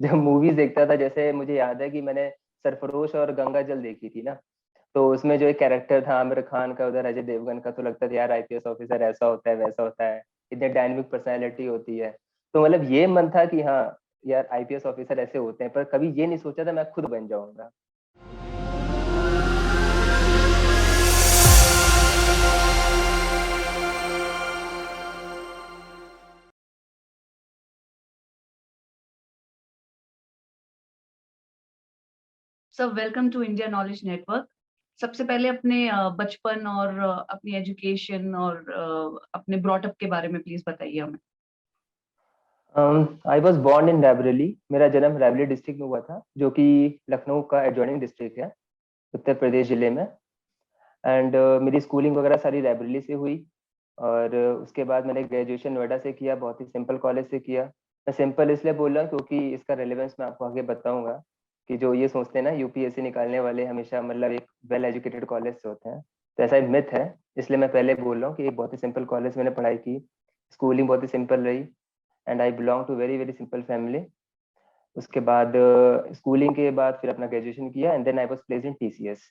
जब मूवीज देखता था, जैसे मुझे याद है कि मैंने सरफरोश और गंगा जल देखी थी ना। तो उसमें जो एक कैरेक्टर था आमिर खान का, उधर अजय देवगन का, तो लगता था यार आईपीएस ऑफिसर ऐसा होता है वैसा होता है, इतने डायनेमिक पर्सनैलिटी होती है। तो मतलब ये मन था कि हाँ यार आईपीएस ऑफिसर ऐसे होते हैं, पर कभी ये नहीं सोचा था मैं खुद बन जाऊंगा। Sir, welcome to India Knowledge Network. सबसे पहले अपने बचपन और अपनी एजुकेशन और अपने ब्रॉटअप के बारे में प्लीज बताइए हमें। I was born in Raebareli. मेरा जन्म रायबरेली डिस्ट्रिक्ट में हुआ था, जो कि लखनऊ का एडजॉइनिंग डिस्ट्रिक्ट है, उत्तर प्रदेश जिले में। एंड मेरी स्कूलिंग वगैरह सारी रायबरेली से हुई। और उसके बाद मैंने ग्रेजुएशन नोएडा से किया, बहुत ही सिंपल कॉलेज से किया। मैं सिंपल इसलिए बोल रहा हूँ क्योंकि इसका रेलेवेंस मैं आपको आगे बताऊंगा। कि जो ये सोचते हैं ना यूपीएससी निकालने वाले हमेशा मतलब एक वेल एजुकेटेड कॉलेज से होते हैं, तो ऐसा एक मिथ है। इसलिए मैं पहले बोल रहा हूँ कि एक बहुत ही सिंपल कॉलेज मैंने पढ़ाई की। स्कूलिंग बहुत ही सिंपल रही। And I belong to very very simple family. उसके बाद स्कूलिंग के बाद फिर अपना ग्रेजुएशन किया and then I was placed in TCS.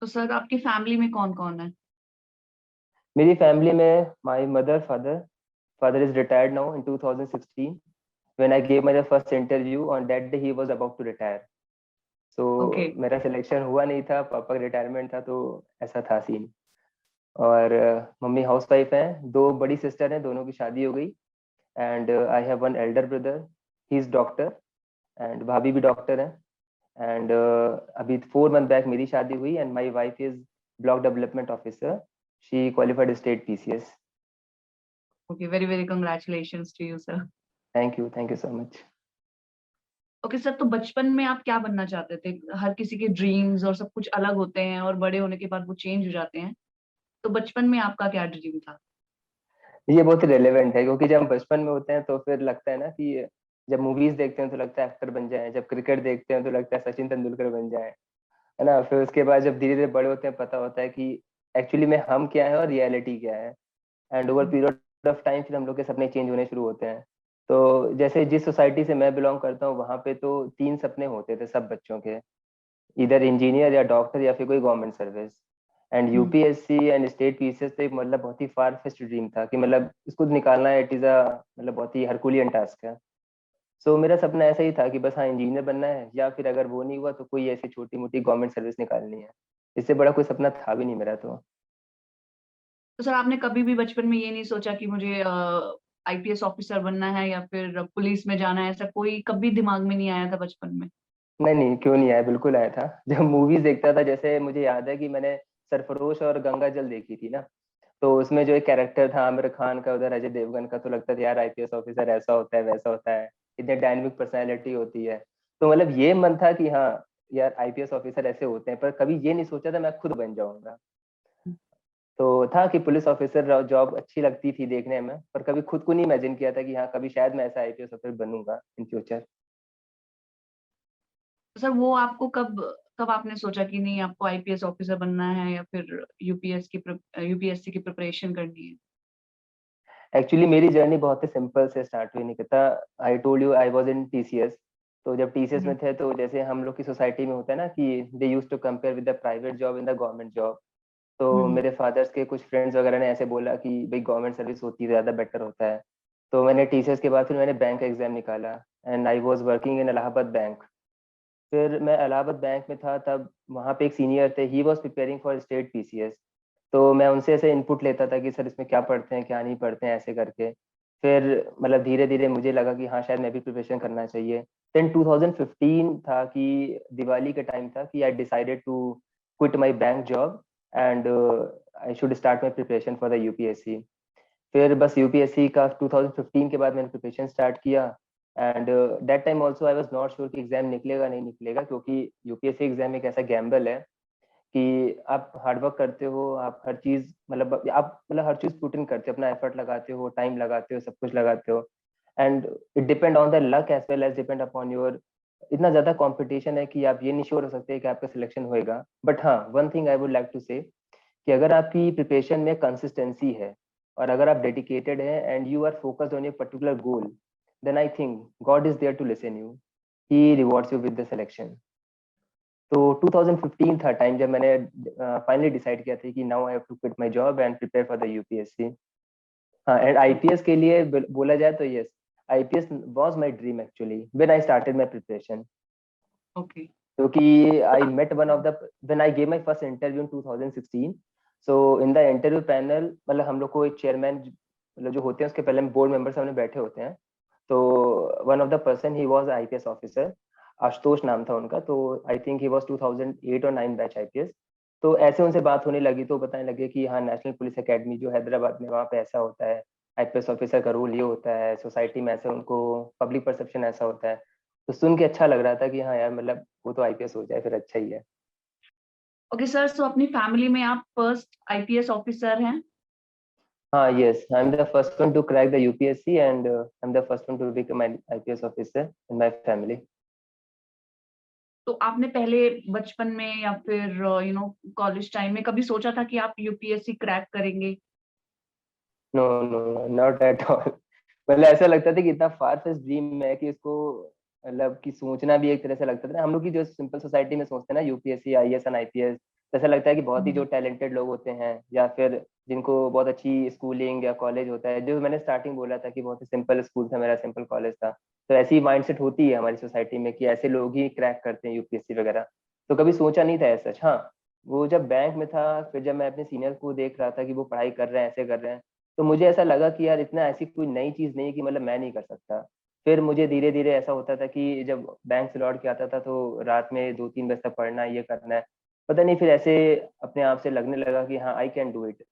तो सर, आपकी फैमिली में कौन कौन है? मेरी फैमिली में my mother, father. Father is retired now in 2016 when I gave my first interview on that day he was about to retire. So okay. मेरा सिलेक्शन हुआ नहीं था, पापा का रिटायरमेंट था, तो ऐसा था सीन। और मम्मी हाउस वाइफ हैं, दो बड़ी सिस्टर हैं, दोनों की शादी हो गई। And I have one Elder brother, he is doctor. And भाभी भी डॉक्टर हैं। एंड अभी 4 मंथ बैक मेरी शादी हुई and my wife is block development officer. She qualified state PCS. Okay, very very congratulations to you sir. Thank you so much. Okay sir, तो बचपन में आप क्या बनना चाहते थे? हर किसी के ड्रीम्स और सब कुछ अलग होते हैं और बड़े होने के बाद वो चेंज हो जाते हैं। तो बचपन में आपका क्या ड्रीम था? ये बहुत रेलेवेंट है क्योंकि जब हम बचपन में होते हैं तो फिर लगता है ना कि जब मूवीज देखते हैं तो लगता है एक्टर बन जाए, जब क्रिकेट देखते हैं तो लगता है सचिन तेंदुलकर बन जाए, है ना। फिर उसके बाद जब धीरे धीरे बड़े होते हैं पता होता है कि एक्चुअली में हम क्या है और रियलिटी क्या है। And over period of time फिर हम लोग के सपने चेंज होने शुरू होते हैं। तो जैसे जिस सोसाइटी से मैं बिलोंग करता हूँ वहां पे तो 3 सपने होते थे सब बच्चों के, इधर इंजीनियर या डॉक्टर या फिर कोई government service. And hmm. UPSC and state PCS तो एक मतलब बहुत ही फार फेस्ट ड्रीम था कि मतलब इसको निकालना इट इज अ मतलब बहुत ही हरकुलियन टास्क है। सो मेरा सपना ऐसा ही था कि बस हाँ इंजीनियर बनना है, या फिर अगर वो नहीं हुआ तो कोई ऐसी छोटी मोटी गवर्नमेंट सर्विस निकालनी है। इससे बड़ा कोई सपना था भी नहीं मेरा तो। तो सर, आपने कभी भी बचपन में ये नहीं सोचा कि मुझे आईपीएस ऑफिसर बनना है या फिर पुलिस में जाना है? ऐसा कोई कभी दिमाग में नहीं आया था बचपन में? नहीं नहीं, क्यों नहीं आया, बिल्कुल आया था। जब मूवीज देखता था, जैसे मुझे याद है कि मैंने सरफरोश और गंगा जल देखी थी ना। तो उसमें जो एक कैरेक्टर था आमिर खान का, उधर अजय देवगन का, तो लगता था यार आईपीएस ऑफिसर ऐसा होता है वैसा होता है, इतने डायनेमिक पर्सनैलिटी होती है। तो मतलब ये मन था कि हाँ यार आईपीएस ऑफिसर ऐसे होते हैं, पर कभी ये नहीं सोचा था मैं खुद बन जाऊंगा। तो था कि पुलिस ऑफिसर जॉब अच्छी लगती थी देखने में, पर कभी खुद को नहीं इमेजिन किया था कि हाँ कभी शायद मैं ऐसा आईपीएस ऑफिसर बनूंगा इन फ्यूचर। तो सर, वो आपको कब कब आपने सोचा कि नहीं, आपको आईपीएस ऑफिसर बनना है या फिर यूपीएससी की प्रिपरेशन करनी है? एक्चुअली मेरी जर्नी बहुत ही सिंपल से स्टार्ट हुई Nikita. I told you I was in TCS. तो जब टीसीएस में हम्म। थे तो जैसे हम लोग की सोसाइटी में होता है ना कि they use to compare with the private job in the government job. तो हम्म। मेरे फादर्स के कुछ फ्रेंड्स वगैरह ने ऐसे बोला कि भाई गवर्नमेंट सर्विस होती है ज़्यादा बेटर होता है। तो मैंने टीसीएस के बाद फिर मैंने बैंक एग्जाम निकाला and I was working in Allahabad bank. फिर मैं इलाहाबाद बैंक में था तब, वहाँ पे एक सीनियर थे, he was preparing for state PCS. तो मैं उनसे ऐसे इनपुट लेता था कि सर इसमें क्या पढ़ते हैं क्या नहीं पढ़ते हैं ऐसे करके। फिर मतलब धीरे धीरे मुझे लगा कि हाँ शायद मैं भी प्रिपरेशन करना चाहिए। देन 2015 था कि दिवाली का टाइम था कि I decided to quit my bank job and I should start my preparation for the UPSC. फिर बस यूपीएससी का 2015 के बाद मैंने प्रिपरेशन स्टार्ट किया। And that time also I was not sure कि एग्जाम निकलेगा नहीं निकलेगा, क्योंकि यूपीएससी एग्जाम एक ऐसा गैम्बल है कि आप हार्डवर्क करते हो, आप हर चीज मतलब आप मतलब हर चीज पुट इन करते हो, अपना एफर्ट लगाते हो, टाइम लगाते हो, सब कुछ लगाते हो। And it depend on the luck as well as depend upon your. इतना ज्यादा कंपटीशन है कि आप ये नहीं श्योर हो सकते कि आपका सिलेक्शन होएगा। बट हाँ one thing I would like to say कि अगर आपकी प्रिपरेशन में कंसिस्टेंसी है और अगर आप डेडिकेटेड है and you are focused on a particular goal, then I think God is there to listen you. He rewards you with the selection. तो 2015 था टाइम जब मैंने फाइनली डिसाइड किया था कि now I have to quit my job and prepare for the UPSC. हाँ, and IPS के लिए बोला जाए तो yes, IPS was my dream actually when I started my preparation. Okay. क्योंकि I met one of the when I gave my first interview in 2016. So in the interview panel, मतलब हम लोग को एक चेयरमैन मतलब जो होते हैं उसके पहले बोर्ड मेंबर सामने बैठे होते हैं. तो one of the person he was IPS officer, Ashutosh नाम था उनका. तो आई थिंक ही वाज 2008 और 9 बैच आईपीएस. तो ऐसे उनसे बात होने लगी तो बताने लगे कि हाँ, नेशनल पुलिस एकेडमी जो हैदराबाद में, वहाँ पे ऐसा होता है, आईपीएस ऑफिसर का रोल ये होता है, सोसाइटी में ऐसे उनको पब्लिक परसेप्शन ऐसा होता है. तो सुन के अच्छा लग रहा था कि हाँ यार, मतलब वो तो आईपीएस हो जाए फिर अच्छा ही है. ओके सर, सो अपनी फैमिली में आप फर्स्ट आईपीएस ऑफिसर हैं? हाँ, yes, I am the first one two crack the UPSC and I am the first one two become an IPS officer in my family. तो आपने पहले बचपन में या फिर कॉलेज टाइम में कभी सोचा था कि आप यूपीएससी क्रैक करेंगे? No no, not at all. मतलब ऐसा लगता था कि इतना फार फेच्ड ड्रीम है कि इसको, मतलब कि सोचना भी एक तरह से लगता था ना. हम लोग की जो सिंपल सोसाइटी में सोचते हैं ना, यूपीएससी, आईएएस एंड आईपीएस, ऐसा लगता है कि बहुत ही जो टैलेंटेड लोग होते हैं या फिर जिनको बहुत अच्छी स्कूलिंग या कॉलेज होता है. जो मैंने स्टार्टिंग बोला था कि बहुत ही सिंपल स्कूल था मेरा, सिंपल कॉलेज था. तो ऐसी माइंडसेट होती है हमारी सोसाइटी में कि ऐसे लोग ही क्रैक करते हैं यूपीएससी वगैरह. तो कभी सोचा नहीं था ऐसा. हाँ, वो जब बैंक में था, फिर जब मैं अपने सीनियर को देख रहा था कि वो पढ़ाई कर रहे हैं, ऐसे कर रहे हैं, तो मुझे ऐसा लगा कि यार इतना ऐसी कोई नई चीज नहीं है कि मतलब मैं नहीं कर सकता. फिर मुझे धीरे धीरे ऐसा होता था कि जब बैंक से लौट के आता था तो रात में 2-3 बजे तक पढ़ना है, ये करना है. पता नहीं, फिर ऐसे अपने आप से लगने लगा कि हाँ, आई कैन डू इट.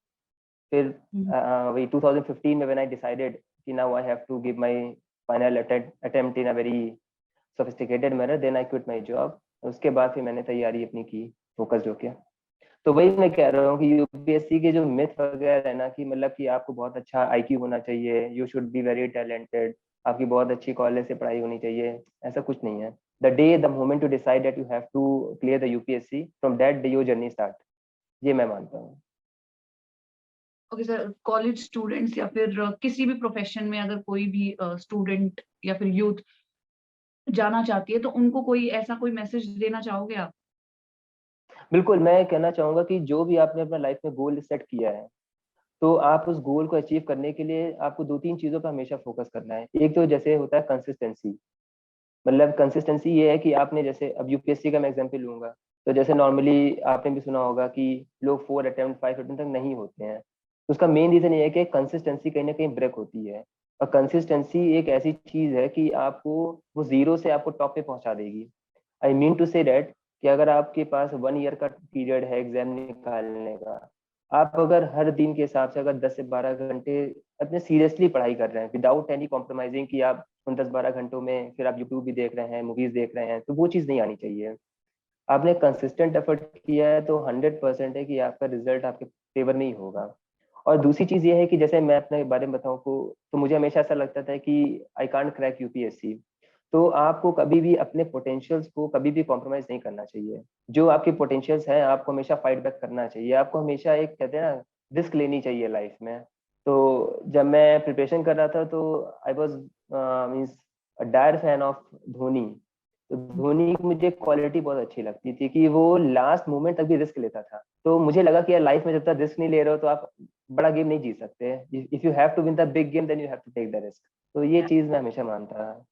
फिर वही 2015 में व्हेन आई डिसाइडेड कि now I have to give my final attempt in a very sophisticated manner, then I quit my job. उसके बाद फिर मैंने तैयारी अपनी की, फोकस्ड होके. तो वही मैं कह रहा हूँ कि यूपीएससी के जो मिथ वगैरह है ना, कि मतलब कि आपको बहुत अच्छा आईक्यू होना चाहिए, you should be very talented, आपकी बहुत अच्छी कॉलेज से पढ़ाई होनी चाहिए, ऐसा कुछ नहीं है. The day the moment to decide that you have to clear the UPSC, from that day your journey start. ये मैं मानता हूँ. ओके सर, कॉलेज स्टूडेंट्स या फिर किसी भी प्रोफेशन में अगर कोई भी स्टूडेंट या फिर यूथ जाना चाहती है तो उनको कोई ऐसा कोई मैसेज देना चाहोगे आप? बिल्कुल, मैं कहना चाहूंगा कि जो भी आपने अपना लाइफ में गोल सेट किया है, तो आप उस गोल को अचीव करने के लिए आपको 2-3 चीजों पर हमेशा फोकस करना है. एक तो जैसे होता है कंसिस्टेंसी. मतलब कंसिस्टेंसी ये है कि आपने, जैसे अब यूपीएससी का मैं एग्जांपल लूंगा, तो जैसे नॉर्मली आपने भी सुना होगा कि लोग 4 अटेम्प्ट 5 अटेम्प्ट तक नहीं होते हैं. तो उसका मेन रीजन ये है कि कंसिस्टेंसी कहीं ना कहीं ब्रेक होती है. और कंसिस्टेंसी एक ऐसी चीज है कि आपको वो जीरो से आपको टॉप पे पहुंचा देगी. I mean to say that कि अगर आपके पास 1 ईयर का पीरियड है एग्जाम निकालने का, आप अगर हर दिन के हिसाब से अगर 10 से 12 घंटे अपने सीरियसली पढ़ाई कर रहे हैं विदाउट एनी कॉम्प्रोमाइजिंग, कि आप उन 10-12 घंटों में फिर आप यूट्यूब भी देख रहे हैं, मूवीज देख रहे हैं, तो वो चीज़ नहीं आनी चाहिए. आपने कंसिस्टेंट एफर्ट किया है तो 100% है कि आपका रिजल्ट आपके फेवर में ही होगा. और दूसरी चीज़ ये है कि जैसे मैं अपने बारे में बताऊँ को, तो मुझे हमेशा ऐसा लगता था कि आई कांट क्रैक यूपीएससी. तो आपको कभी भी अपने पोटेंशियल्स को कभी भी कॉम्प्रोमाइज नहीं करना चाहिए. जो आपके पोटेंशियल्स हैं आपको हमेशा फाइट बैक करना चाहिए. आपको हमेशा एक कहते हैं ना, रिस्क लेनी चाहिए लाइफ में. तो जब मैं प्रिपरेशन कर रहा था तो I was means dire fan of Dhoni. तो धोनी की मुझे क्वालिटी बहुत अच्छी लगती थी कि वो लास्ट मोमेंट तक भी रिस्क लेता था. तो मुझे लगा कि यार लाइफ में जब तक रिस्क नहीं ले रहे हो तो आप बड़ा गेम नहीं जीत सकते. If you have to win the big game then you have to take the risk. तो ये चीज मैं हमेशा मानता.